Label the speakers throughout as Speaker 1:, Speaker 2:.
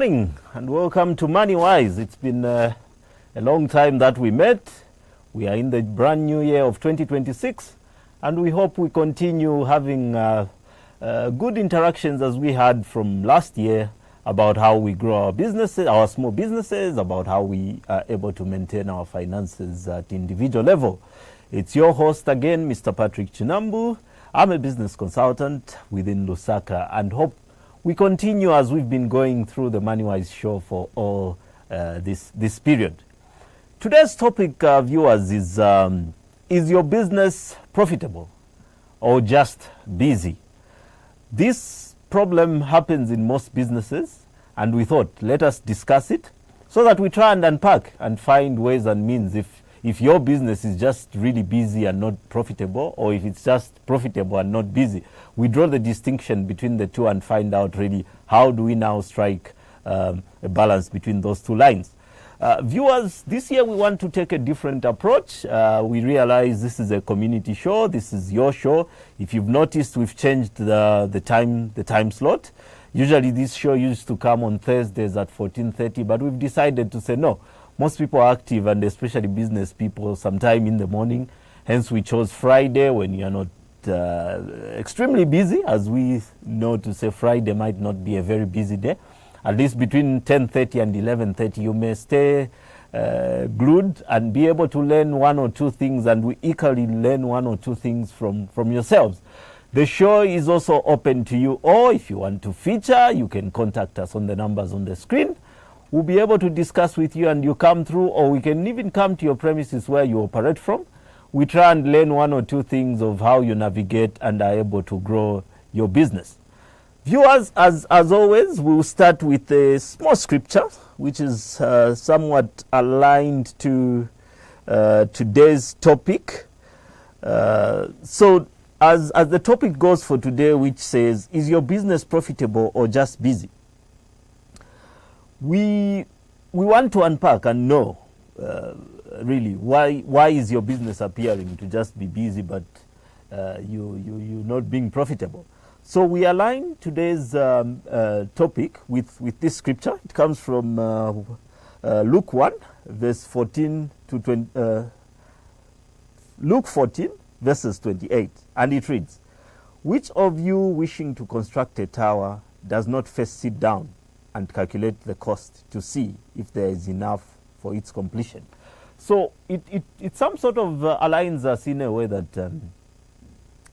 Speaker 1: morning and welcome to Money Wise. It's been a long time that we met. We are in the brand new year of 2026 and we hope we continue having good interactions as we had from last year about how we grow our businesses, our small businesses, about how we are able to maintain our finances at individual level. It's your host again, Mr. Patrick Chinambu. I'm a business consultant within Lusaka and hope we continue as we've been going through the MoneyWise show for all this period. Today's topic, viewers, is your business profitable or just busy? This problem happens in most businesses, and we thought, let us discuss it so that we try and unpack and find ways and means if your business is just really busy and not profitable, or if it's just profitable and not busy. We draw the distinction between the two and find out really how do we now strike a balance between those two lines. Viewers, this year we want to take a different approach. We realize this is a community show. This is your show. If you've noticed, we've changed the time slot. Usually this show used to come on Thursdays at 14:30, but we've decided to say no. Most people are active, and especially business people, sometime in the morning. Hence, we chose Friday when you're not extremely busy. As we know, to say Friday might not be a very busy day. At least between 10:30 and 11:30, you may stay glued and be able to learn one or two things, and we equally learn one or two things from yourselves. The show is also open to you, or if you want to feature, you can contact us on the numbers on the screen. We'll be able to discuss with you and you come through, or we can even come to your premises where you operate from. We try and learn one or two things of how you navigate and are able to grow your business. Viewers, as always, we'll start with a small scripture, which is somewhat aligned to today's topic. So as the topic goes for today, which says, is your business profitable or just busy? We want to unpack and know really why is your business appearing to just be busy, but you're not being profitable. So we align today's topic with this scripture. It comes from Luke 1, verse 14 to 20. Luke 14, verses 28, and it reads, "Which of you wishing to construct a tower does not first sit down and calculate the cost to see if there is enough for its completion?" So it some sort of aligns us in a way that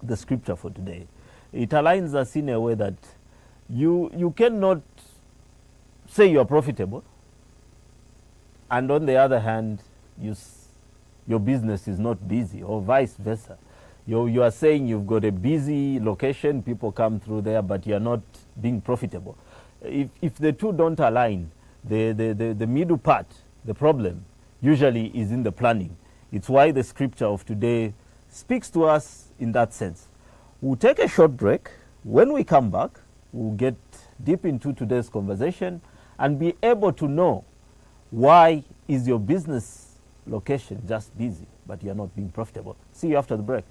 Speaker 1: the scripture for today, it aligns us in a way that you cannot say you are profitable, and on the other hand, your business is not busy, or vice versa. You are saying you've got a busy location, people come through there, but you are not being profitable. If the two don't align, the middle part, the problem, usually is in the planning. It's why the scripture of today speaks to us in that sense. We'll take a short break. When we come back, we'll get deep into today's conversation and be able to know why is your business location just busy, but you're not being profitable. See you after the break.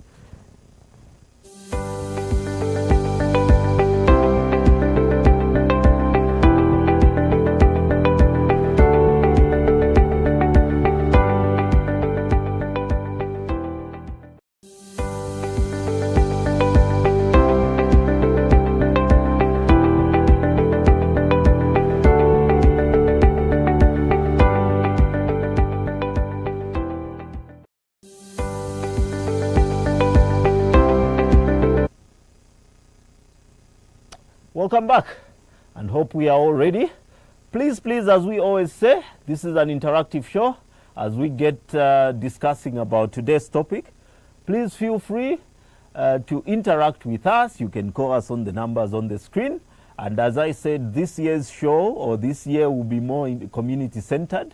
Speaker 1: Welcome back, and hope we are all ready. Please, as we always say, this is an interactive show. As we get discussing about today's topic, please feel free to interact with us. You can call us on the numbers on the screen. And as I said, this year's show, or this year, will be more community-centered.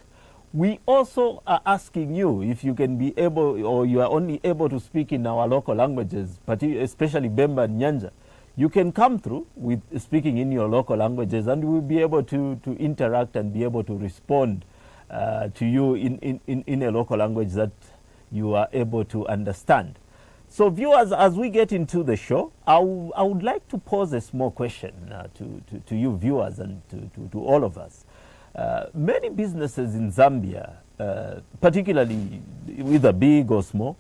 Speaker 1: We also are asking you if you can be able, or you are only able to speak in our local languages, especially Bemba and Nyanja. You can come through with speaking in your local languages, and we'll be able to interact and be able to respond to you in a local language that you are able to understand. So viewers, as we get into the show, I would like to pose a small question to you viewers and to all of us. Many businesses in Zambia, particularly whether big or small,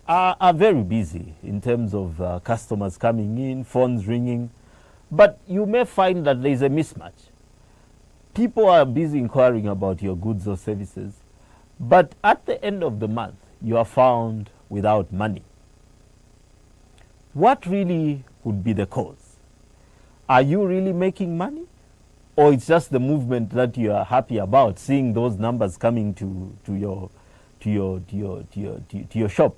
Speaker 1: are very busy in terms of customers coming in, phones ringing. But you may find that there is a mismatch. People are busy inquiring about your goods or services, but at the end of the month, you are found without money. What really could be the cause? Are you really making money? Or it's just the movement that you are happy about, seeing those numbers coming to your shop?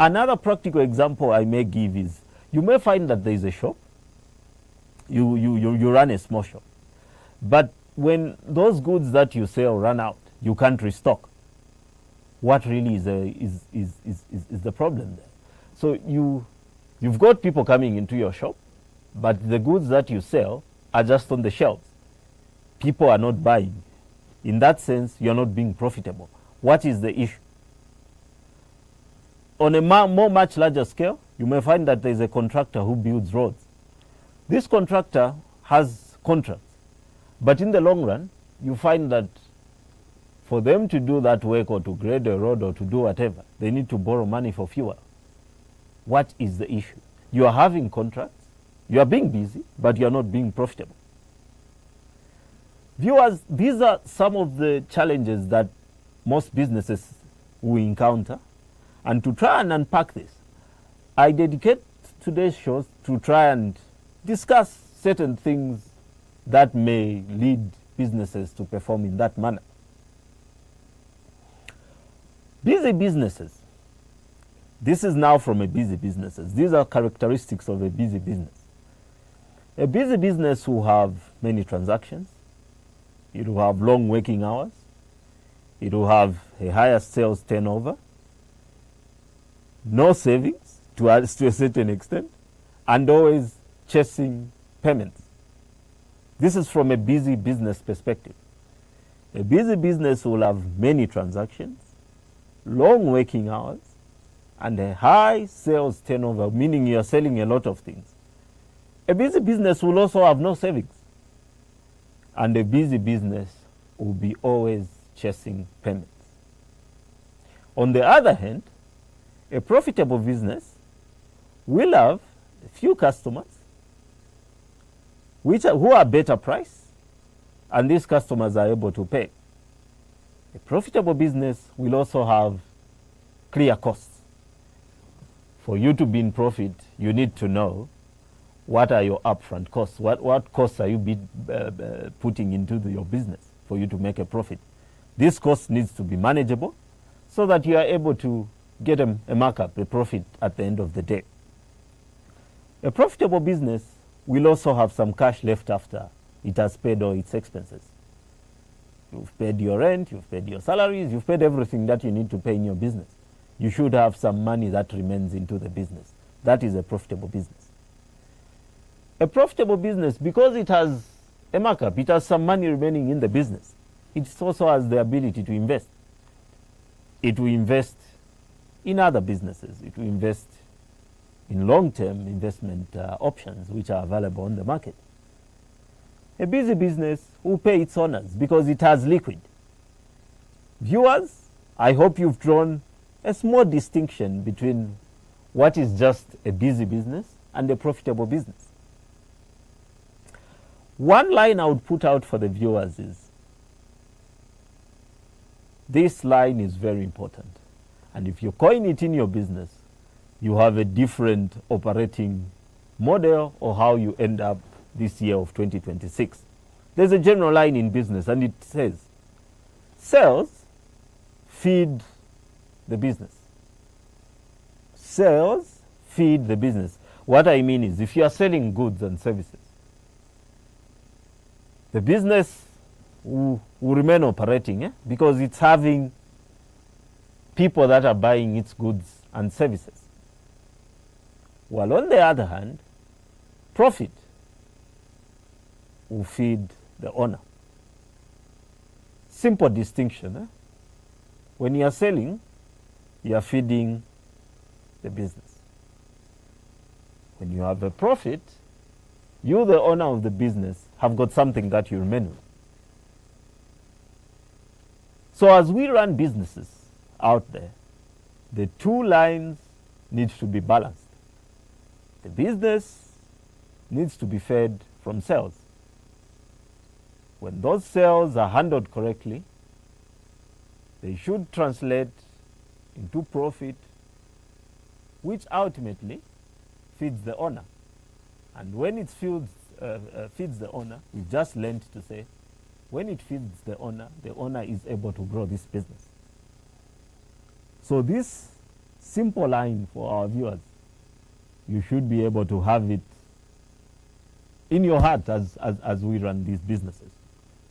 Speaker 1: Another practical example I may give is, you may find that there is a shop, you run a small shop, but when those goods that you sell run out, you can't restock. What really is the problem there? So you've got people coming into your shop, but the goods that you sell are just on the shelves. People are not buying. In that sense, you're not being profitable. What is the issue? On a much larger scale, you may find that there's a contractor who builds roads. This contractor has contracts, but in the long run, you find that for them to do that work or to grade a road or to do whatever, they need to borrow money for fuel. What is the issue? You are having contracts, you are being busy, but you are not being profitable. Viewers, these are some of the challenges that most businesses will encounter. And to try and unpack this, I dedicate today's shows to try and discuss certain things that may lead businesses to perform in that manner. Busy businesses. This is now from a busy businesses. These are characteristics of a busy business. A busy business will have many transactions. It will have long working hours. It will have a higher sales turnover. No savings to a certain extent, and always chasing payments. This is from a busy business perspective. A busy business will have many transactions, long working hours, and a high sales turnover, meaning you are selling a lot of things. A busy business will also have no savings. And a busy business will be always chasing payments. On the other hand, a profitable business will have a few customers who are better priced, and these customers are able to pay. A profitable business will also have clear costs. For you to be in profit, you need to know what are your upfront costs, what costs are you putting into your business for you to make a profit. This cost needs to be manageable so that you are able to get a markup, a profit at the end of the day. A profitable business will also have some cash left after it has paid all its expenses. You've paid your rent, you've paid your salaries, you've paid everything that you need to pay in your business. You should have some money that remains into the business. That is a profitable business. A profitable business, because it has a markup, it has some money remaining in the business, it also has the ability to invest. It will invest in other businesses. It will invest in long-term investment options which are available on the market. A busy business will pay its owners because it has liquid. Viewers, I hope you've drawn a small distinction between what is just a busy business and a profitable business. One line I would put out for the viewers is, this line is very important. And if you coin it in your business, you have a different operating model or how you end up this year of 2026. There's a general line in business and it says, sales feed the business. Sales feed the business. What I mean is, if you are selling goods and services, the business will remain operating because it's having people that are buying its goods and services. While on the other hand, profit will feed the owner. Simple distinction. When you are selling, you are feeding the business. When you have a profit, you, the owner of the business, have got something that you remain with. So as we run businesses out there, the two lines need to be balanced. The business needs to be fed from sales. When those sales are handled correctly, they should translate into profit, which ultimately feeds the owner. And when it feeds the owner, we've just learned to say, when it feeds the owner is able to grow this business. So this simple line for our viewers, you should be able to have it in your heart as we run these businesses,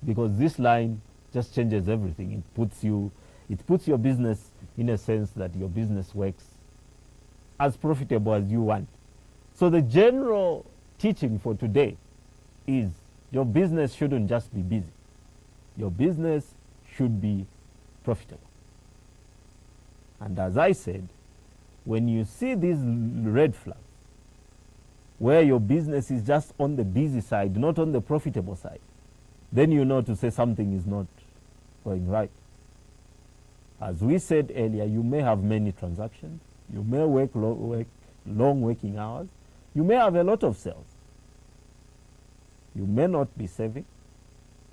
Speaker 1: because this line just changes everything. It puts your business in a sense that your business works as profitable as you want. So the general teaching for today is your business shouldn't just be busy. Your business should be profitable. And as I said, when you see these red flags, where your business is just on the busy side, not on the profitable side, then you know to say something is not going right. As we said earlier, you may have many transactions, you may work long working hours, you may have a lot of sales, you may not be saving,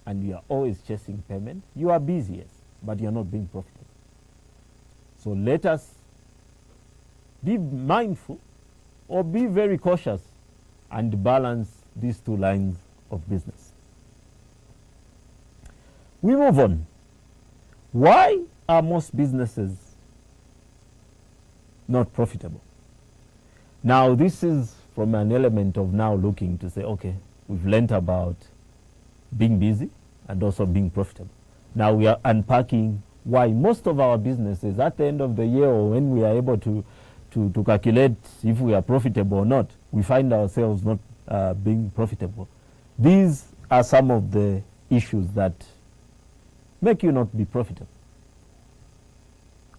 Speaker 1: and you are always chasing payment. You are busy, yes, but you are not being profitable. So let us be mindful or be very cautious and balance these two lines of business. We move on. Why are most businesses not profitable? Now, this is from an element of now looking to say, okay, we've learnt about being busy and also being profitable. Now we are unpacking why most of our businesses at the end of the year, or when we are able to calculate if we are profitable or not, we find ourselves not being profitable. These are some of the issues that make you not be profitable.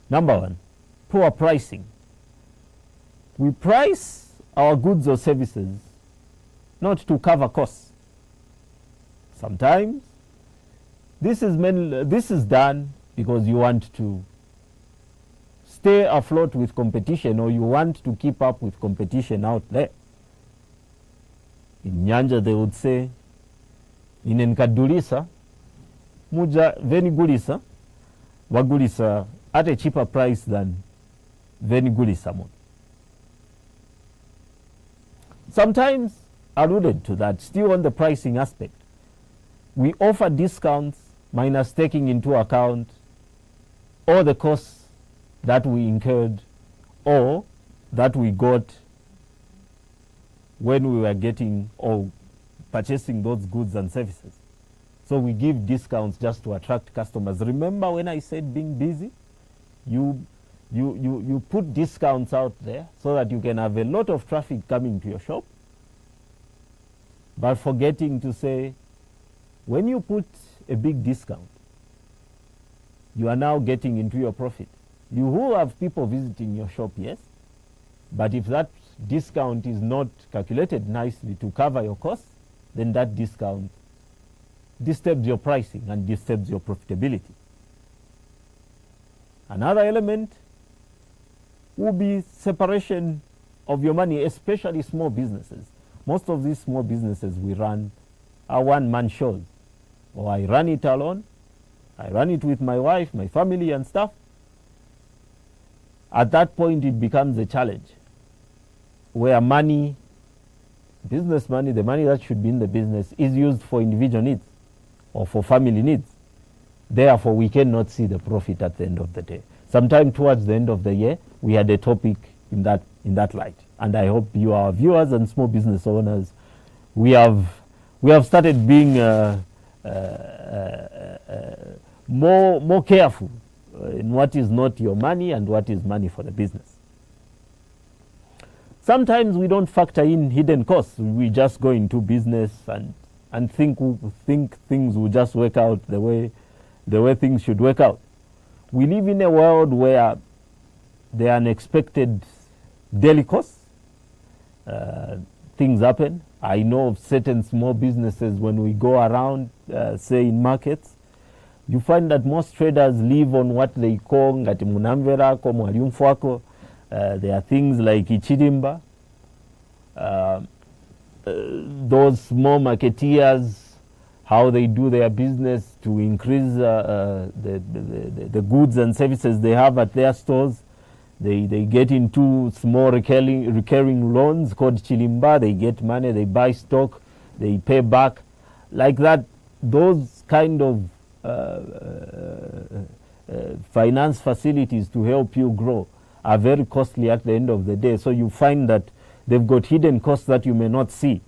Speaker 1: Number one, poor pricing. We price our goods or services not to cover costs. Sometimes this is done because you want to stay afloat with competition, or you want to keep up with competition out there. In Nyanja they would say, inenkadulisa muja venigulisa wagulisa at a cheaper price than venigulisa mo. Sometimes alluded to that, still on the pricing aspect, we offer discounts minus taking into account all the costs that we incurred or that we got when we were getting or purchasing those goods and services. So we give discounts just to attract customers. Remember when I said being busy? You put discounts out there so that you can have a lot of traffic coming to your shop, but forgetting to say, when you put a big discount, you are now getting into your profit. You will have people visiting your shop, yes, but if that discount is not calculated nicely to cover your costs, then that discount disturbs your pricing and disturbs your profitability. Another element will be separation of your money, especially small businesses. Most of these small businesses we run are one-man shows. Or I run it alone, I run it with my wife, my family and stuff. At that point it becomes a challenge where money, business money, the money that should be in the business is used for individual needs or for family needs. Therefore we cannot see the profit at the end of the day. Sometime towards the end of the year we had a topic in that light, and I hope you, our viewers and small business owners, we have started being more careful in what is not your money and what is money for the business. Sometimes we don't factor in hidden costs. We just go into business and think things will just work out the way things should work out. We live in a world where the unexpected daily costs, things happen. I know of certain small businesses when we go around, say in markets, you find that most traders live on what they call ngati munamvera ko mwaliumfwako. There are things like ichirimba, those small marketeers, how they do their business to increase the goods and services they have at their stores. They get into small recurring loans called chilimba. They get money, they buy stock, they pay back. Like that, those kind of finance facilities to help you grow are very costly at the end of the day. So you find that they've got hidden costs that you may not see.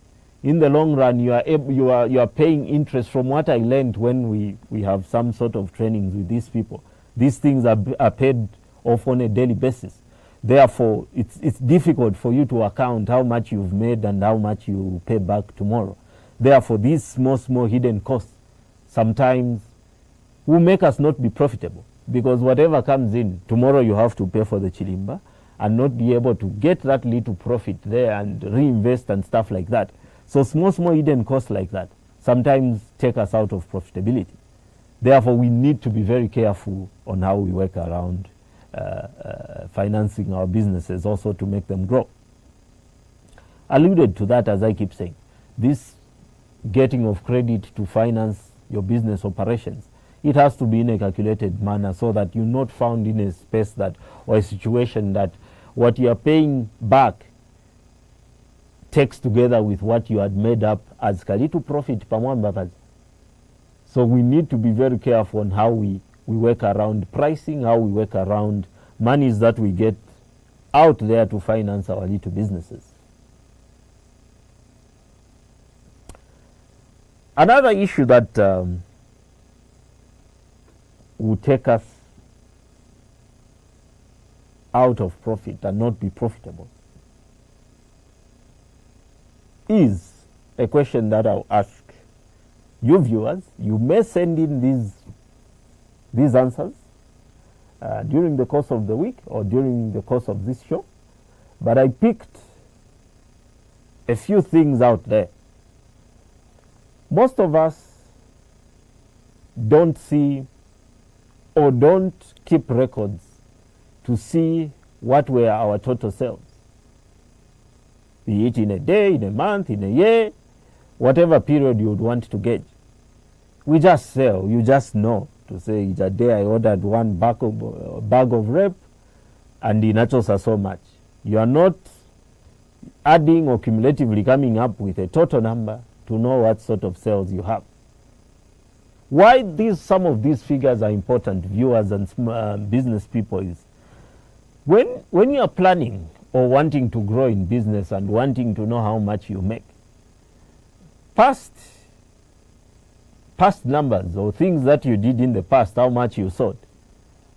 Speaker 1: In the long run, you are paying interest. From what I learned when we have some sort of trainings with these people, these things are paid off on a daily basis. Therefore, it's difficult for you to account how much you've made and how much you pay back tomorrow. Therefore, these small hidden costs sometimes will make us not be profitable, because whatever comes in, tomorrow you have to pay for the chilimba and not be able to get that little profit there and reinvest and stuff like that. So small hidden costs like that sometimes take us out of profitability. Therefore, we need to be very careful on how we work around financing our businesses, also to make them grow. Alluded to that, as I keep saying, this getting of credit to finance your business operations, it has to be in a calculated manner so that you're not found in a space that, or a situation that what you are paying back takes together with what you had made up as kalitu profit pamwamba. So we need to be very careful on how we work around pricing, how we work around monies that we get out there to finance our little businesses. Another issue that will take us out of profit and not be profitable is a question that I'll ask you viewers. You may send in these answers during the course of the week or during the course of this show, but I picked a few things out there. Most of us don't see or don't keep records to see what were our total sales, be it in a day, in a month, in a year, whatever period you would want to gauge. We just sell. You just know to say, that day I ordered one bag of rep and the nachos are so much. You are not adding or cumulatively coming up with a total number to know what sort of sales you have. Why some of these figures are important, viewers and business people, is when you are planning or wanting to grow in business and wanting to know how much you make, past numbers or things that you did in the past, how much you sold,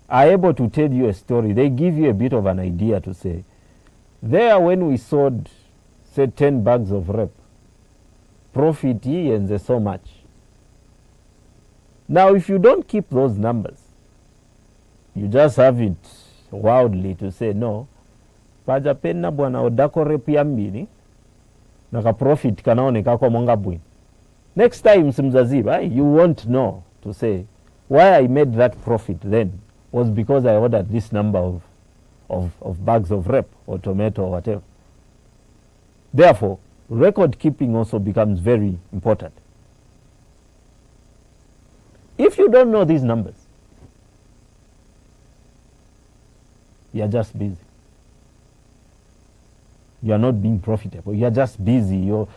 Speaker 1: are able to tell you a story. They give you a bit of an idea to say, there when we sold, say, 10 bags of rep, profit and so much. Now, if you don't keep those numbers, you just have it wildly to say, no, pajapena bwana odako rep ya mbili, naka profit kanaoneka kwa monga bwini. Next time, Simzaziba, you won't know to say, why I made that profit then was because I ordered this number of bags of rep or tomato or whatever. Therefore, record keeping also becomes very important. If you don't know these numbers, you are just busy. You are not being profitable. You are just busy. You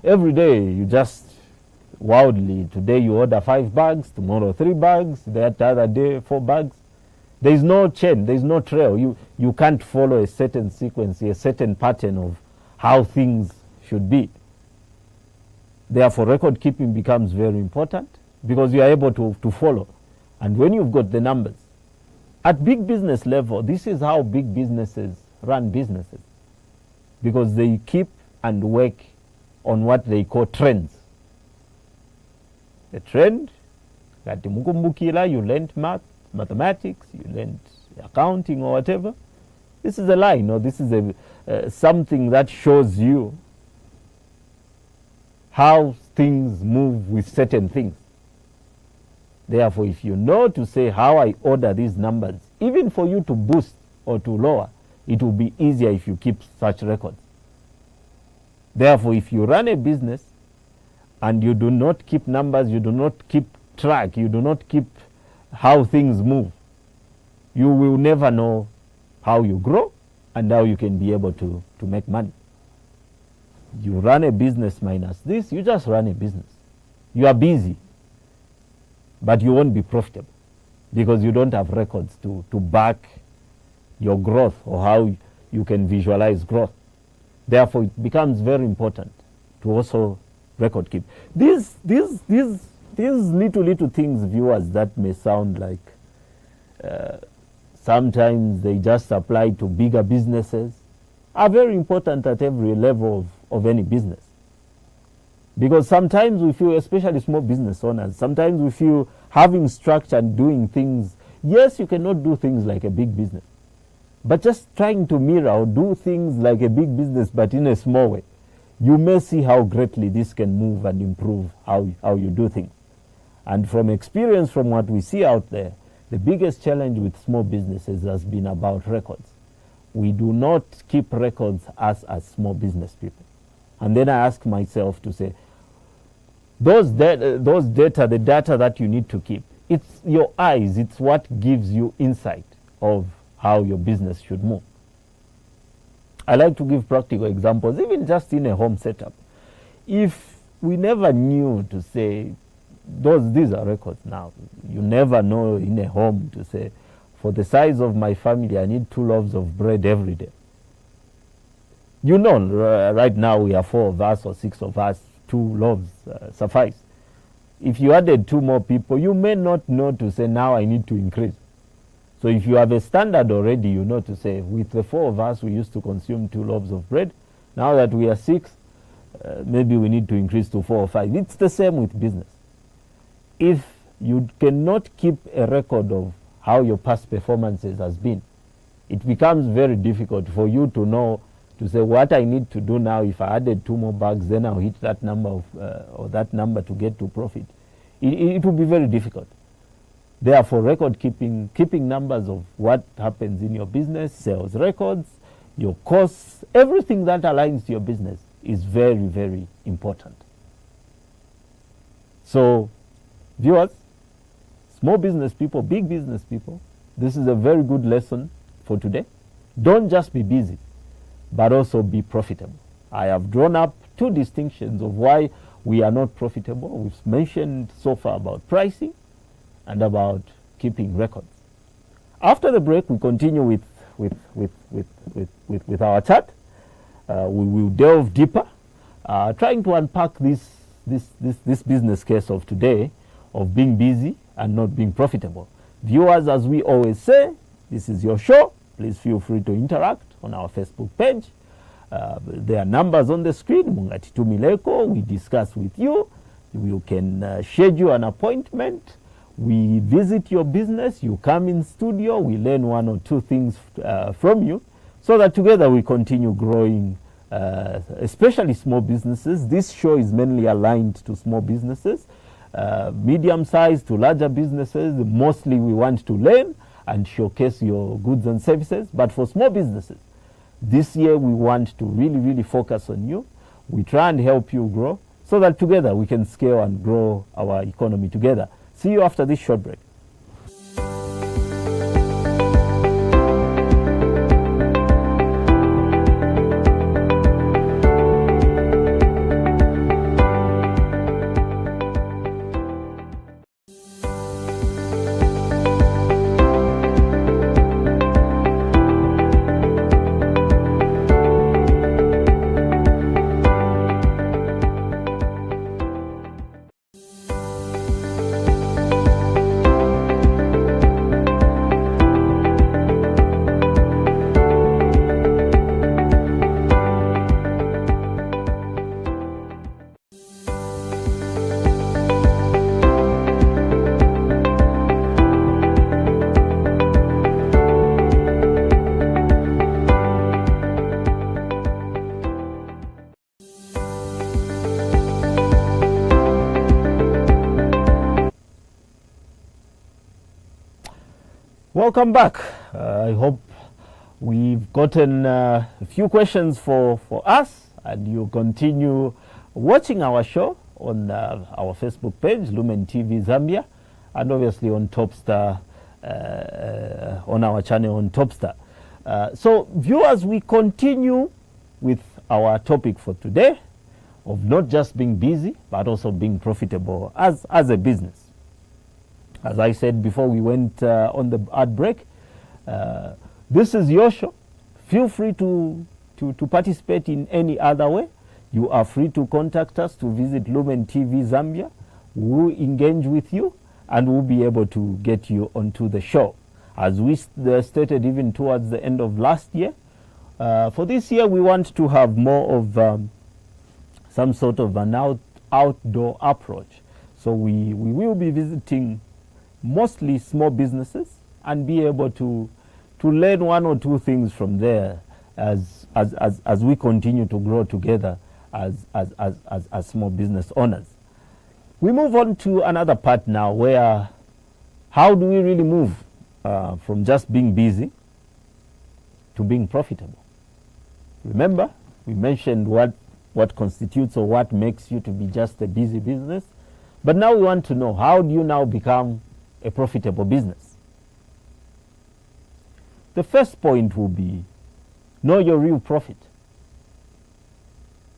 Speaker 1: every day you just wildly. Today you order 5 bags, tomorrow 3 bags, the other day 4 bags. There is no chain. There is no trail. You can't follow a certain sequence, a certain pattern of how things should be. Therefore, record keeping becomes very important because you are able to follow. And when you've got the numbers, at big business level, this is how big businesses run businesses, because they keep and work on what they call trends. The trend, that you learned mathematics, you learned accounting or whatever. This is a line, or this is something that shows you how things move with certain things. Therefore, if you know to say how I order these numbers, even for you to boost or to lower, it will be easier if you keep such records. Therefore, if you run a business and you do not keep numbers, you do not keep track, you do not keep how things move, you will never know how you grow and how you can be able to make money. You run a business minus this, you just run a business. You are busy, but you won't be profitable because you don't have records to back your growth or how you can visualize growth. Therefore, it becomes very important to also record keep. These little things, viewers, that may sound like sometimes they just apply to bigger businesses, are very important at every level of any business. Because sometimes we feel, especially small business owners, sometimes we feel having structure and doing things, yes, you cannot do things like a big business, but just trying to mirror or do things like a big business but in a small way, you may see how greatly this can move and improve how you do things. And from experience, from what we see out there, the biggest challenge with small businesses has been about records. We do not keep records as small business people. And then I ask myself to say, those data, the data that you need to keep, it's your eyes, it's what gives you insight of how your business should move. I like to give practical examples, even just in a home setup. If we never knew to say, these are records now. You never know in a home to say, for the size of my family, I need 2 loaves of bread every day. You know, right now we are 4 of us or 6 of us, 2 loaves suffice. If you added 2 more people, you may not know to say, now I need to increase. So if you have a standard already, you know to say, with the 4 of us, we used to consume 2 loaves of bread. Now that we are 6, maybe we need to increase to 4 or 5. It's the same with business. If you cannot keep a record of how your past performances has been, it becomes very difficult for you to know to say what I need to do now. If I added 2 more bags, then I'll hit that number or that number to get to profit. It will be very difficult. Therefore, record keeping numbers of what happens in your business, sales records, your costs, everything that aligns to your business is very, very important. So, viewers, small business people, big business people, this is a very good lesson for today. Don't just be busy, but also be profitable. I have drawn up 2 distinctions of why we are not profitable. We've mentioned so far about pricing and about keeping records. After the break, we continue with our chat. We will delve deeper, trying to unpack this business case of today of being busy and not being profitable. Viewers, as we always say, this is your show. Please feel free to interact on our Facebook page. There are numbers on the screen. Mungati Tumileko, we discuss with you. You can schedule an appointment. We visit your business. You come in studio. We learn 1 or 2 things from you so that together we continue growing, especially small businesses. This show is mainly aligned to small businesses, medium-sized to larger businesses. Mostly we want to learn and showcase your goods and services. But for small businesses, this year we want to really, really focus on you. We try and help you grow so that together we can scale and grow our economy together. See you after this short break. Welcome back. I hope we've gotten a few questions for us, and you continue watching our show on our Facebook page, Lumen TV Zambia, and obviously on Topstar, on our channel on Topstar. So viewers, we continue with our topic for today of not just being busy, but also being profitable as a business. As I said before we went on the ad break, this is your show. Feel free to participate in any other way. You are free to contact us to visit Lumen TV Zambia. We'll engage with you and we'll be able to get you onto the show. As we stated even towards the end of last year, for this year we want to have more of some sort of an outdoor approach. So we will be visiting mostly small businesses and be able to learn one or two things from there as we continue to grow together as small business owners. We move on to another part now, where how do we really move from just being busy to being profitable? Remember, we mentioned what constitutes or what makes you to be just a busy business, but now we want to know, how do you now become a profitable business? The first point will be, know your real profit.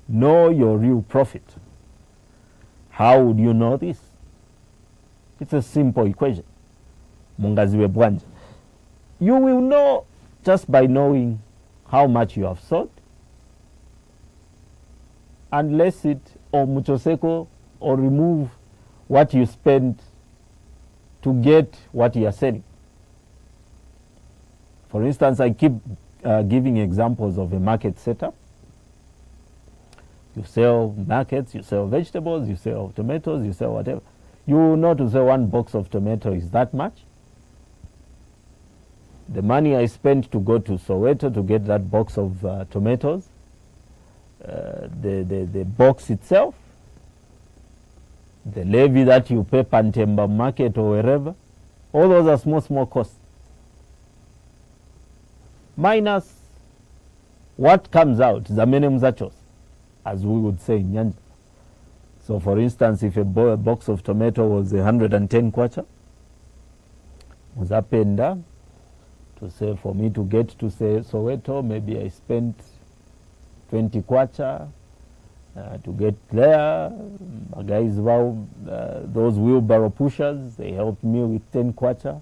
Speaker 1: Know your real profit. How would you know this? It's a simple equation. Mungaziwe bwanja. You will know just by knowing how much you have sold, and less it or muchoseko, or remove what you spend to get what you are selling. For instance, I keep giving examples of a market setup. You sell markets, you sell vegetables, you sell tomatoes, you sell whatever. You will know to say one box of tomato is that much. The money I spent to go to Soweto to get that box of tomatoes, the box itself, the levy that you pay Pantemba market or wherever, all those are small costs. Minus what comes out, zamene mzachos, as we would say in Nyanja. So for instance, if a box of tomato was 110 kwacha, muzapenda to say, for me to get to say Soweto, maybe I spent 20 kwacha to get there. My guys, those wheelbarrow pushers, they helped me with 10 kwacha.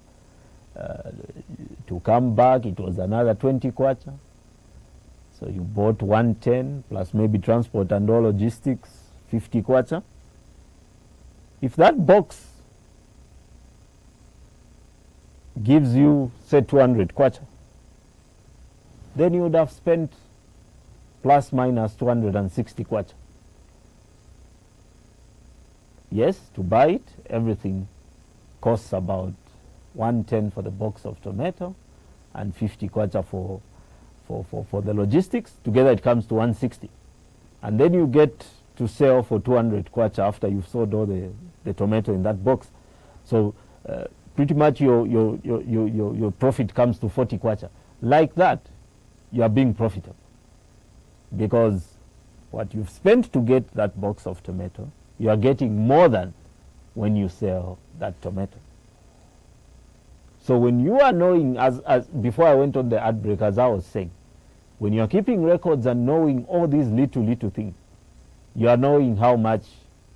Speaker 1: To come back, it was another 20 kwacha. So you bought 110 plus maybe transport and all logistics, 50 kwacha. If that box gives you, say, 200 kwacha, then you would have spent plus minus 260 kwacha. Yes, to buy it, everything costs about 110 for the box of tomato and 50 kwacha for the logistics. Together it comes to 160. And then you get to sell for 200 kwacha after you've sold all the tomato in that box. So pretty much your profit comes to 40 kwacha. Like that, you are being profitable, because what you've spent to get that box of tomato, you are getting more than when you sell that tomato. So when you are knowing, as before I went on the ad break, as I was saying, when you are keeping records and knowing all these little things, you are knowing how much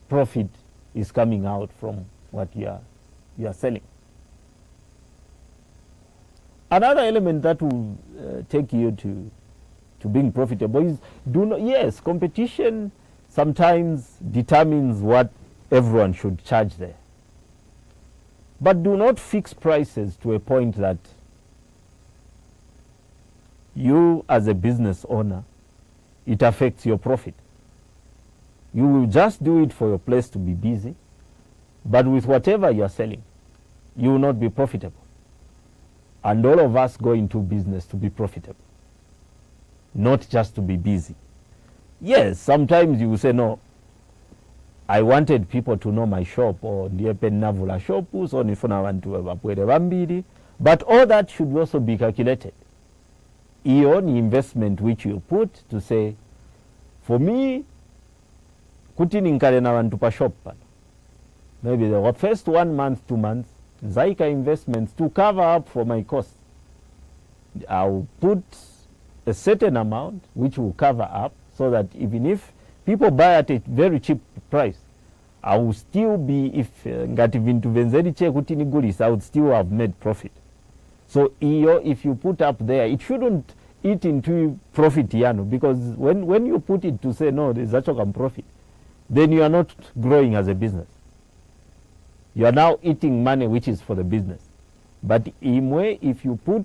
Speaker 1: profit is coming out from what you are selling. Another element that will take you to being profitable is, yes, competition sometimes determines what everyone should charge there. But do not fix prices to a point that you as a business owner, it affects your profit. You will just do it for your place to be busy, but with whatever you are selling, you will not be profitable. And all of us go into business to be profitable, not just to be busy. Yes, sometimes you will say, no, I wanted people to know my shop, or ndiepe navula shop, so nifuna wantu wapwele bambiri, But all that should also be calculated. Your own investment which you put to say, for me, kuti ninkale na vantu pa shop pano. Maybe the first 1 month, 2 months, Zaika investments to cover up for my costs. I'll put a certain amount which will cover up so that even if people buy at a very cheap price, I will still be, if ngati vintu venzeriche kuti nigulisa, I would still have made profit. So if you put up there, it shouldn't eat into profit yano, because when you put it to say no, there's actually profit, then you are not growing as a business. You are now eating money which is for the business. But imwe, if you put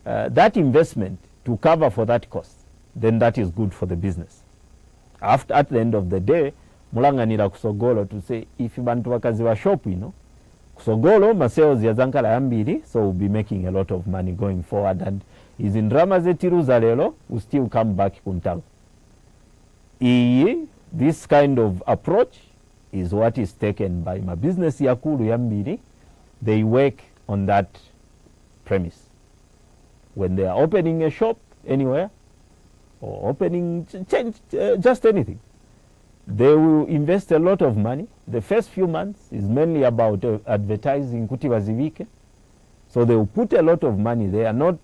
Speaker 1: that investment to cover for that cost, then that is good for the business. At the end of the day, mulanganira kusogolo to say, if bantu wakazi wa shop, kusogolo ma sales ya zankala ambiri, so we'll be making a lot of money going forward, and is in drama zetiruza lelo will still come back kuntalo. This kind of approach is what is taken by my business yakulu yambiri. They work on that premise. When they are opening a shop anywhere or opening just anything, they will invest a lot of money. The first few months is mainly about advertising kuti wazivike. So they will put a lot of money there, not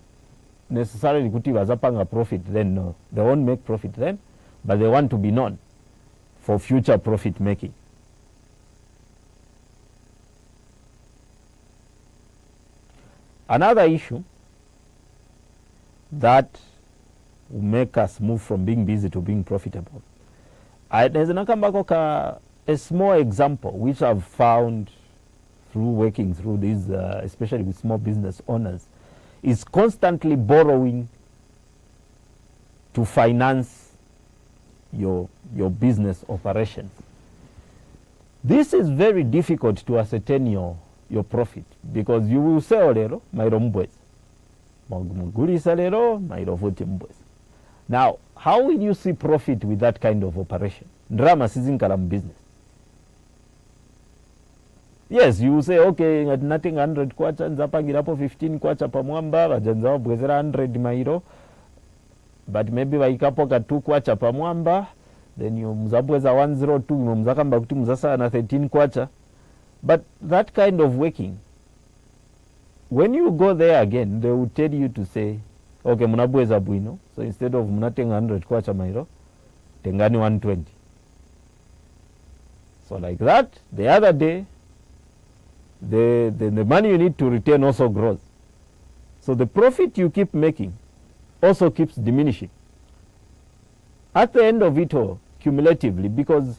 Speaker 1: necessarily kuti wazapanga profit then, no. They won't make profit then, but they want to be known for future profit making. Another issue that will make us move from being busy to being profitable. There's a small example which I've found through working through these, especially with small business owners, is constantly borrowing to finance your business operations. This is very difficult to ascertain your profit, because you will say olero mairo mbwezi magulisa lero mairo vote mbwezi. Now, how will you see profit with that kind of operation? Drama sizinkala business. Yes, you will say, okay, at nothing 100 kwacha nzapangirapo 15 kwacha pa mwamba vajanza wabwezera 100 mairo, but maybe waikapo ka 2 kwacha pa mwamba, then you mzabweza 102 mzakamba kuti mzasa na 13 kwacha. But that kind of working, when you go there again, they will tell you to say, okay, munabweza bwino, so instead of munatenga 100 kwacha mairo, tengani 120. So like that, the other day, the money you need to retain also grows. So the profit you keep making also keeps diminishing. At the end of it all, cumulatively, because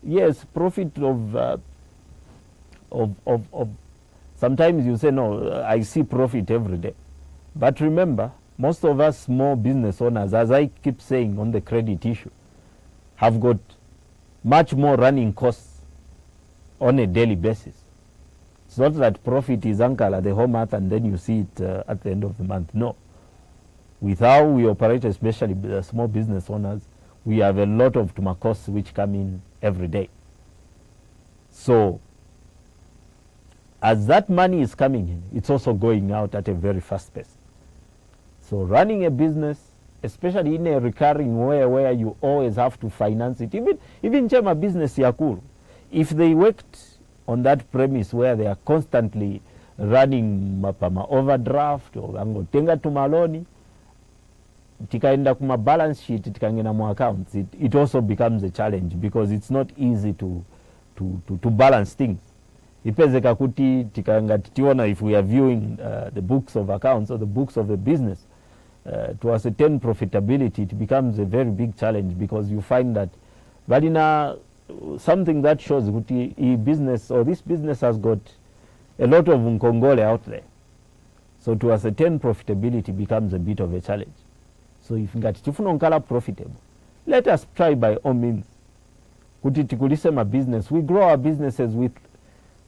Speaker 1: yes, profit of sometimes you say, no, I see profit every day. But remember, most of us small business owners, as I keep saying on the credit issue, have got much more running costs on a daily basis. It's not that profit is ankala the whole month and then you see it at the end of the month. No. With how we operate, especially the small business owners, we have a lot of costs which come in every day. So, as that money is coming in, it's also going out at a very fast pace. So running a business, especially in a recurring way where you always have to finance it, even chama business yakuru, if they worked on that premise where they are constantly running mapama overdraft or angotenga tumaloni, tikaenda kuma balance sheet, tikangena mu accounts, it also becomes a challenge, because it's not easy to balance things. Ipezeka kuti tikanga titiona, if we are viewing the books of accounts or the books of the business to ascertain profitability, it becomes a very big challenge, because you find that valina something that shows kuti business or this business has got a lot of nkongole out there. So to ascertain profitability becomes a bit of a challenge. So if ngati tifuna nkala profitable, let us try by all means kuti tikulisema business, we grow our businesses with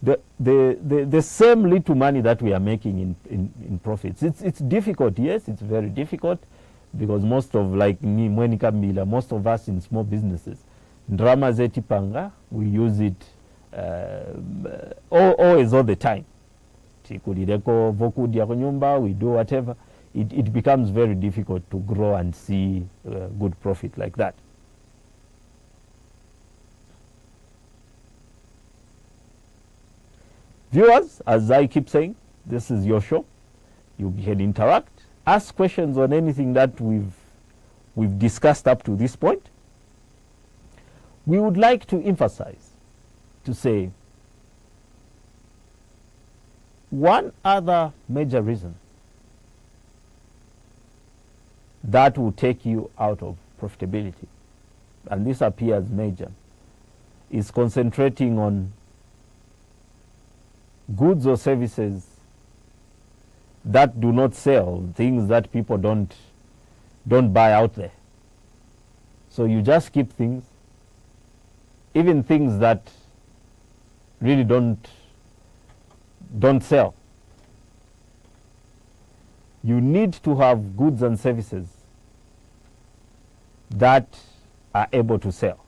Speaker 1: the same little money that we are making in profits. It's difficult, yes, it's very difficult, because most of, like me, Mwenika Mila, most of us in small businesses, drama zeti panga, we use it always all the time. tikulireko vokudya kunyumba, we do whatever, it becomes very difficult to grow and see good profit like that. Viewers, as I keep saying, this is your show. You can interact, ask questions on anything that we've discussed up to this point. We would like to emphasize, to say, one other major reason that will take you out of profitability, and this appears major, is concentrating on goods or services that do not sell, things that people don't buy out there. So you just keep things, even things that really don't sell. You need to have goods and services that are able to sell.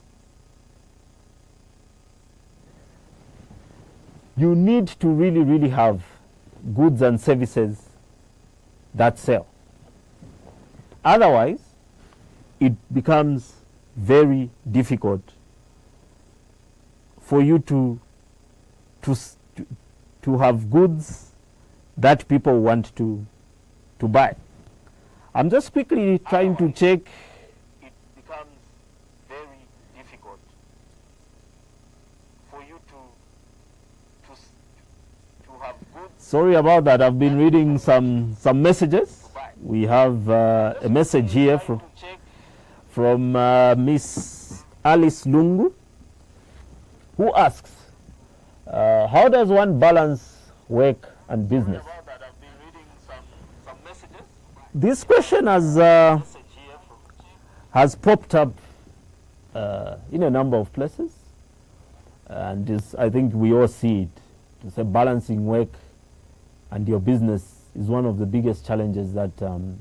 Speaker 1: You need to really have goods and services that sell. Otherwise, it becomes very difficult for you to have goods that people want to buy. I'm just quickly trying to check. It becomes very difficult for you to have goods. Sorry about that. I've been reading some messages. We have a message here from Miss Alice Lungu, who asks, how does one balance work and business? This question has popped up in a number of places, and I think we all see it. To say balancing work and your business is one of the biggest challenges that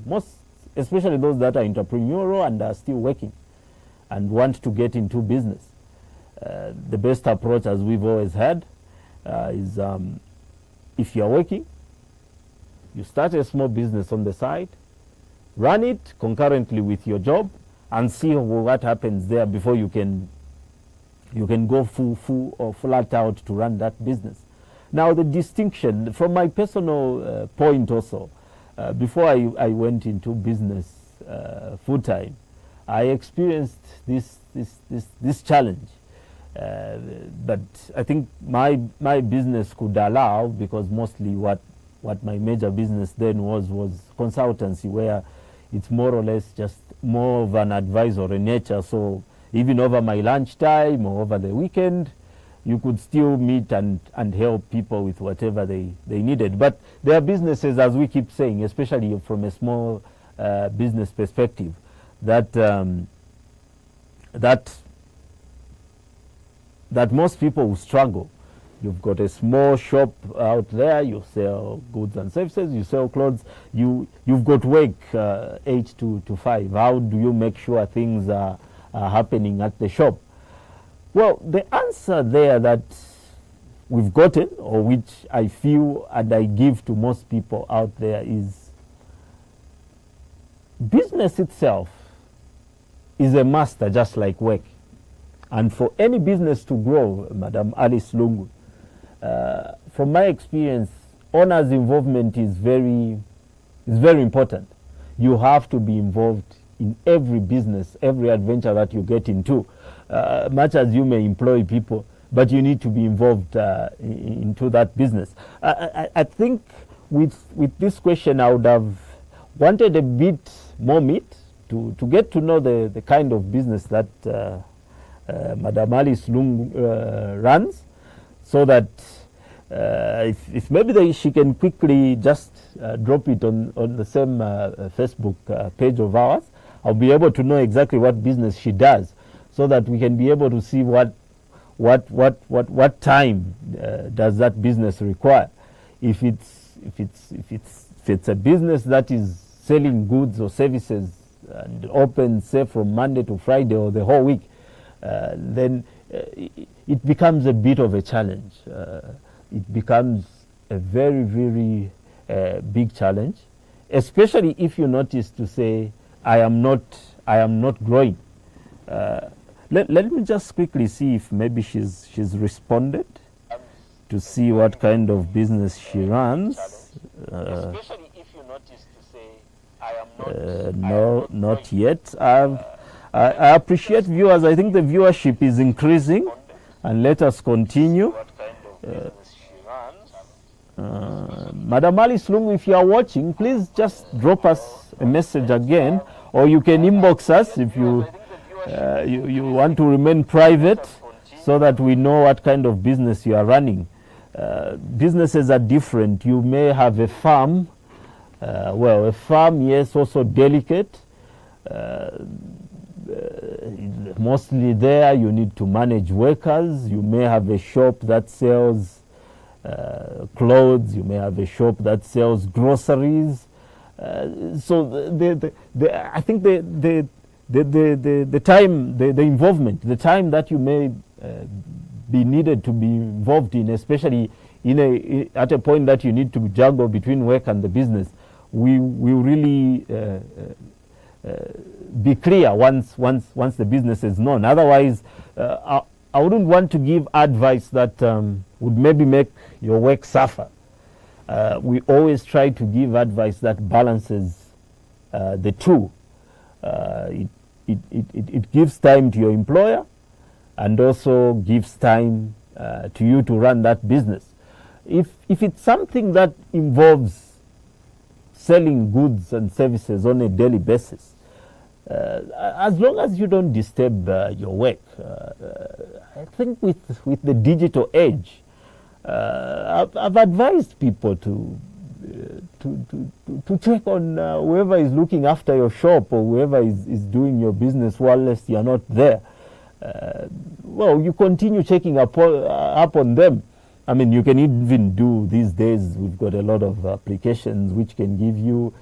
Speaker 1: most, especially those that are entrepreneurial and are still working and want to get into business. The best approach, as we've always had, is if you're working, you start a small business on the side, run it concurrently with your job, and see what happens there before you can go full or flat out to run that business. Now, the distinction from my personal point also, before I went into business full time, I experienced this challenge. But I think my business could allow, because mostly what my major business then was consultancy, where it's more or less just more of an advisory nature. So even over my lunchtime or over the weekend, you could still meet and help people with whatever they needed. But there are businesses, as we keep saying, especially from a small business perspective, that most people will struggle. You've got a small shop out there, you sell goods and services, you sell clothes, you've got work 8 to 5. How do you make sure things are happening at the shop? Well, the answer there that we've gotten, or which I feel and I give to most people out there, is business itself is a master, just like work. And for any business to grow, Madam Alice Lungu, from my experience, owner's involvement is very important. You have to be involved in every business, every adventure that you get into. Much as you may employ people, but you need to be involved into that business. I think with this question, I would have wanted a bit more meat to get to know the kind of business that Madam Alice Lung runs, so that if maybe she can quickly just drop it on the same Facebook page of ours, I'll be able to know exactly what business she does, so that we can be able to see what time does that business require. If it's a business that is selling goods or services and open, say, from Monday to Friday or the whole week, then it becomes a bit of a challenge. It becomes a very, very big challenge, especially if you notice to say, I am not growing. Let me just quickly see if maybe she's responded to see what kind of business she runs.
Speaker 2: Especially if you notice to say, I am not.
Speaker 1: No, not yet. I appreciate viewers. I think the viewership is increasing, and let us continue.
Speaker 2: What kind of business she runs.
Speaker 1: Madam Alice Lungu, if you are watching, please just drop us a message again, or you can inbox us if you you want to remain private, so that we know what kind of business you are running. Businesses are different. You may have a farm. Well, a farm, yes, also delicate. Mostly there you need to manage workers. You may have a shop that sells clothes. You may have a shop that sells groceries. So I think the time, the involvement, the time that you may be needed to be involved in, especially at a point that you need to juggle between work and the business, we really be clear once the business is known. Otherwise, I wouldn't want to give advice that would maybe make your work suffer. We always try to give advice that balances the two. It gives time to your employer, and also gives time to you to run that business. If it's something that involves selling goods and services on a daily basis, as long as you don't disturb your work, I think with the digital age, I've advised people to check on whoever is looking after your shop, or whoever is doing your business whilst you are not there. Well, you continue checking up on them. I mean, you can even do these days, we've got a lot of applications which can give you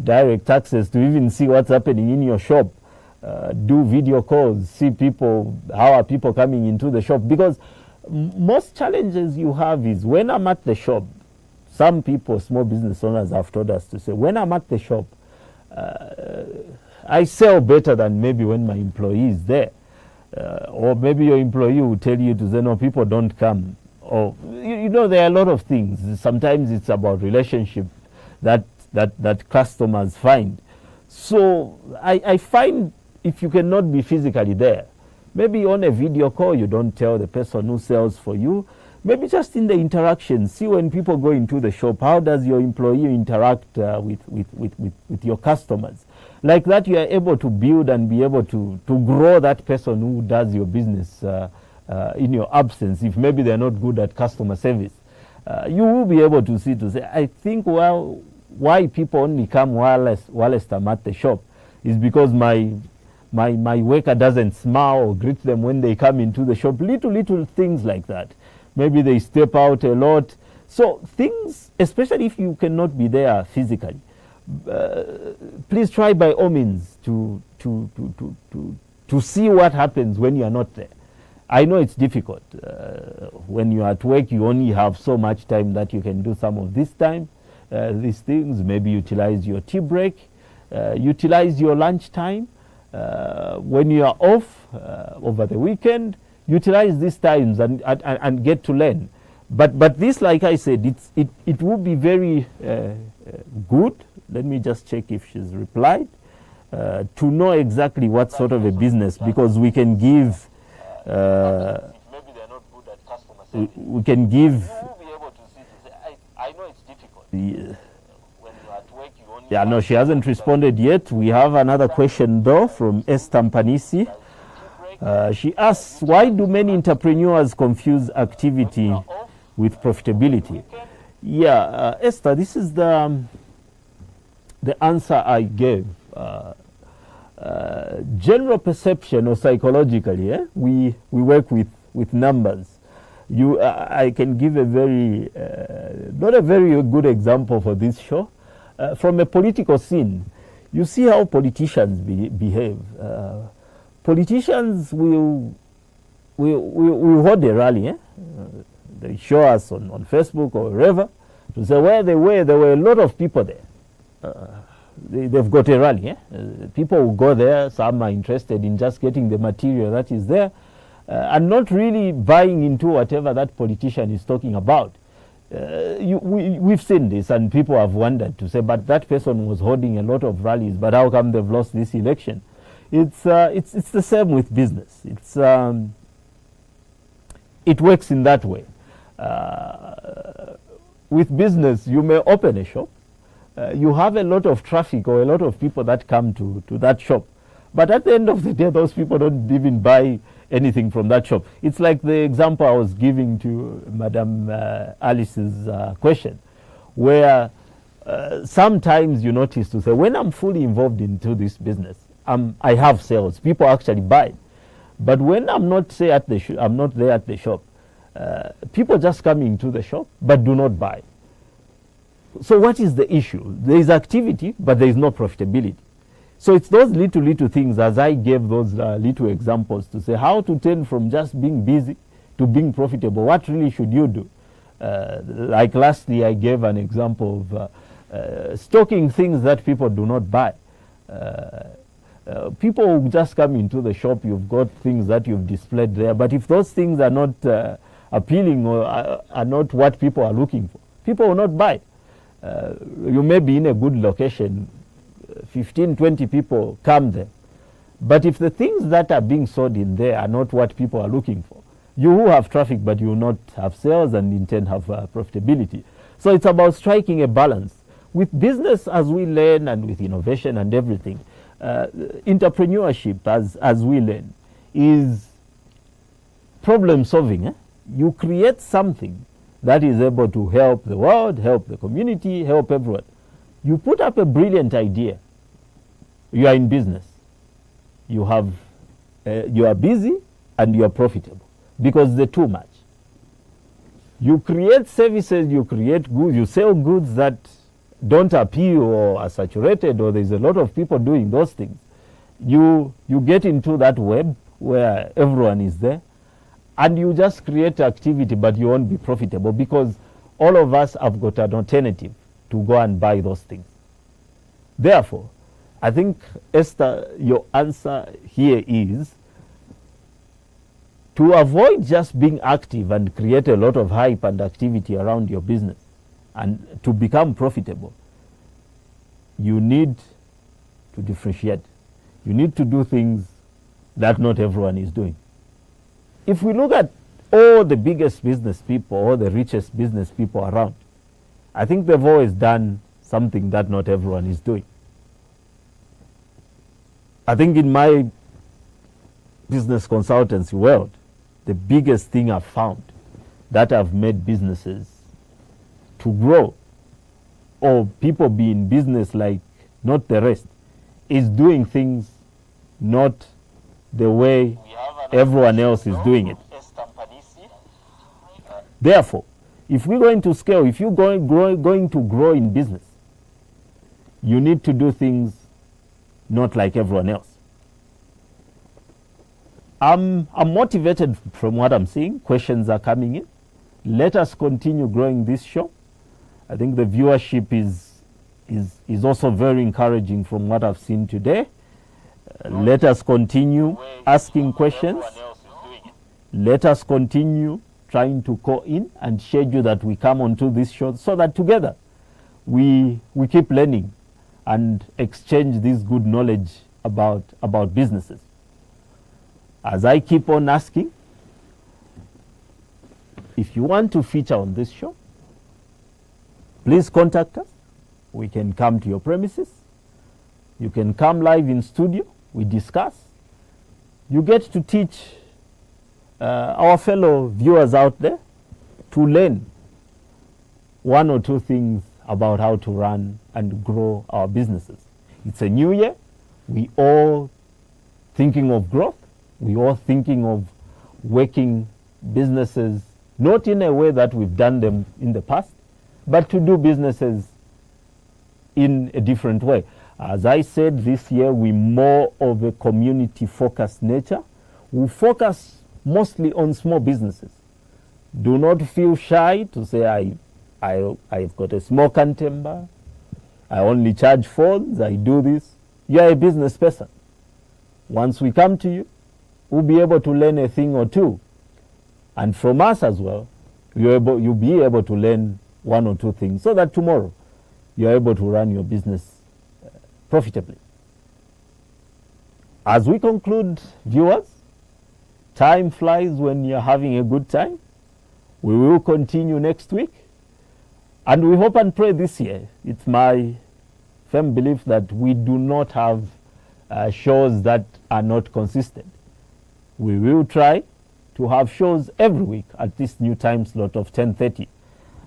Speaker 1: direct access to even see what's happening in your shop. Do video calls, see people, how are people coming into the shop. Because most challenges you have is when I'm at the shop, some people, small business owners, have told us to say, when I'm at the shop, I sell better than maybe when my employee is there. Or maybe your employee will tell you to say, no, people don't come. Or, you know, there are a lot of things. Sometimes it's about relationship that customers find. So I find if you cannot be physically there, maybe on a video call, you don't tell the person who sells for you. Maybe just in the interaction, see when people go into the shop, how does your employee interact with your customers? Like that, you are able to build and be able to grow that person who does your business in your absence. If maybe they're not good at customer service, you will be able to see, to say, I think, well, why people only come whilst I'm at the shop is because my worker doesn't smile or greet them when they come into the shop. Little things like that. Maybe they step out a lot. So things, especially if you cannot be there physically, please try by all means to see what happens when you are not there. I know it's difficult. When you are at work, you only have so much time that you can do some of these things. Maybe utilize your tea break, utilize your lunch time. When you are off over the weekend, utilize these times and get to learn. But this, like I said, it will be very good. Let me just check if she's replied. To know exactly what sort of a business, because we can give.
Speaker 2: Maybe they're not good at customer service.
Speaker 1: We can give.
Speaker 2: You will be able to see. I know it's difficult.
Speaker 1: Yeah.
Speaker 2: When you're at work, you only.
Speaker 1: Yeah, no, she hasn't responded yet. We have another question though from Esther Mpanisi. She asks, why do many entrepreneurs confuse activity with profitability? Yeah, Esther, this is the answer I gave. General perception or psychologically, we work with numbers. I can give a very, not a very good example for this show. From a political scene, you see how politicians behave. Politicians will hold a rally. they show us on Facebook or wherever to say where they were. There were a lot of people there. They've got a rally. People will go there. Some are interested in just getting the material that is there and not really buying into whatever that politician is talking about. We've seen this, and people have wondered to say, but that person was holding a lot of rallies, but how come they've lost this election? It's the same with business. It works in that way. With business, you may open a shop. You have a lot of traffic or a lot of people that come to that shop. But at the end of the day, those people don't even buy anything from that shop. It's like the example I was giving to Madam Alice's question, where sometimes you notice to say, when I'm fully involved into this business, I have sales. People actually buy. But when I'm not, say, I'm not there at the shop, people just come into the shop but do not buy. So what is the issue? There is activity, but there is no profitability. So it's those little things, as I gave those little examples to say how to turn from just being busy to being profitable. What really should you do? Like lastly, I gave an example of stocking things that people do not buy. People who just come into the shop, you've got things that you've displayed there, but if those things are not appealing or are not what people are looking for, people will not buy. You may be in a good location, 15, 20 people come there. But if the things that are being sold in there are not what people are looking for, you will have traffic, but you will not have sales and in turn have profitability. So it's about striking a balance. With business, as we learn, and with innovation and everything, entrepreneurship, as we learn, is problem solving. You create something that is able to help the world, help the community, help everyone. You put up a brilliant idea. You are in business. You are busy and you are profitable because they're too much. You create services, you create goods, you sell goods that don't appeal or are saturated, or there's a lot of people doing those things. You get into that web where everyone is there, and you just create activity, but you won't be profitable because all of us have got an alternative to go and buy those things. Therefore, I think, Esther, your answer here is to avoid just being active and create a lot of hype and activity around your business, and to become profitable, you need to differentiate. You need to do things that not everyone is doing. If we look at all the biggest business people, all the richest business people around, I think they've always done something that not everyone is doing. I think in my business consultancy world, the biggest thing I've found that have made businesses to grow, or people be in business like not the rest, is doing things not the way everyone else is doing it. Therefore, if we're going to scale, if you're going to grow in business, you need to do things not like everyone else. I'm motivated from what I'm seeing. Questions are coming in. Let us continue growing this show. I think the viewership is also very encouraging from what I've seen today. Let us continue asking questions. Let us continue trying to call in and schedule that we come onto this show so that together we keep learning and exchange this good knowledge about businesses. As I keep on asking, if you want to feature on this show, please contact us. We can come to your premises. You can come live in studio. We discuss. You get to teach our fellow viewers out there to learn one or two things about how to run and grow our businesses. It's a new year. We all thinking of growth. We all thinking of working businesses not in a way that we've done them in the past, but to do businesses in a different way. As I said, this year we're more of a community-focused nature. We focus mostly on small businesses, Do not feel shy to say, I've got a small temper, I only charge phones, I do this. You are a business person. Once we come to you, we'll be able to learn a thing or two. And from us as well, you'll be able to learn one or two things so that tomorrow you're able to run your business profitably. As we conclude, viewers, time flies when you're having a good time. We will continue next week. And we hope and pray this year. It's my firm belief that we do not have shows that are not consistent. We will try to have shows every week at this new time slot of 10:30.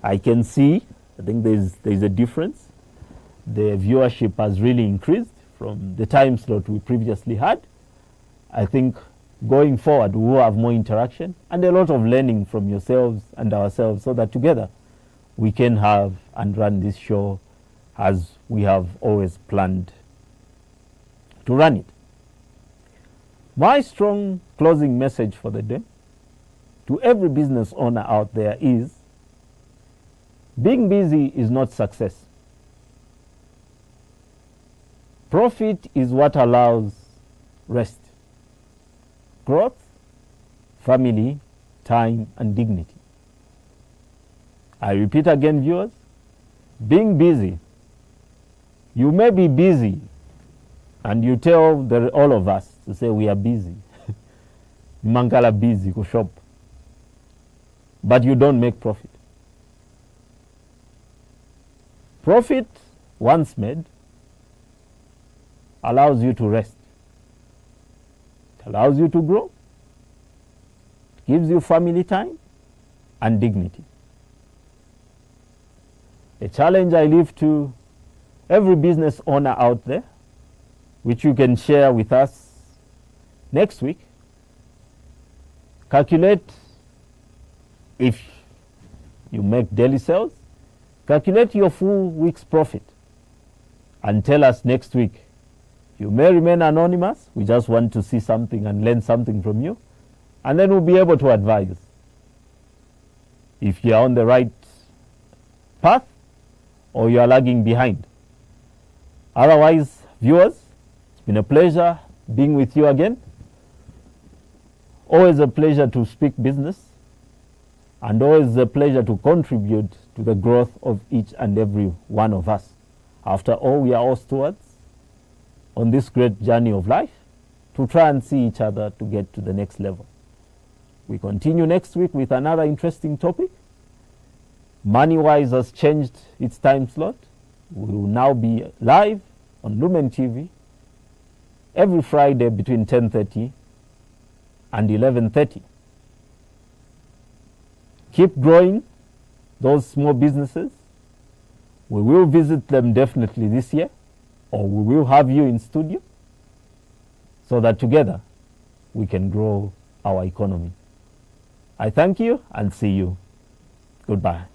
Speaker 1: I can see, I think there's a difference. The viewership has really increased from the time slot we previously had. I think going forward we will have more interaction and a lot of learning from yourselves and ourselves, so that together we can have and run this show as we have always planned to run it. My strong closing message for the day to every business owner out there is, being busy is not success. Profit is what allows rest, growth, family, time, and dignity. I repeat again, viewers, being busy. You may be busy and you tell all of us to say we are busy. Mangala busy go shop. But you don't make profit. Profit, once made, allows you to rest. It allows you to grow. It gives you family time and dignity. A challenge I leave to every business owner out there, which you can share with us next week. Calculate, if you make daily sales, calculate your full week's profit and tell us next week. You may remain anonymous. We just want to see something and learn something from you. And then we'll be able to advise if you're on the right path or you are lagging behind. Otherwise, viewers, it's been a pleasure being with you again. Always a pleasure to speak business, and always a pleasure to contribute to the growth of each and every one of us. After all, we are all stewards on this great journey of life to try and see each other to get to the next level. We continue next week with another interesting topic. MoneyWise has changed its time slot. We will now be live on Lumen TV every Friday between 10:30 and 11:30. Keep growing those small businesses. We will visit them definitely this year, or we will have you in studio so that together we can grow our economy. I thank you and see you. Goodbye.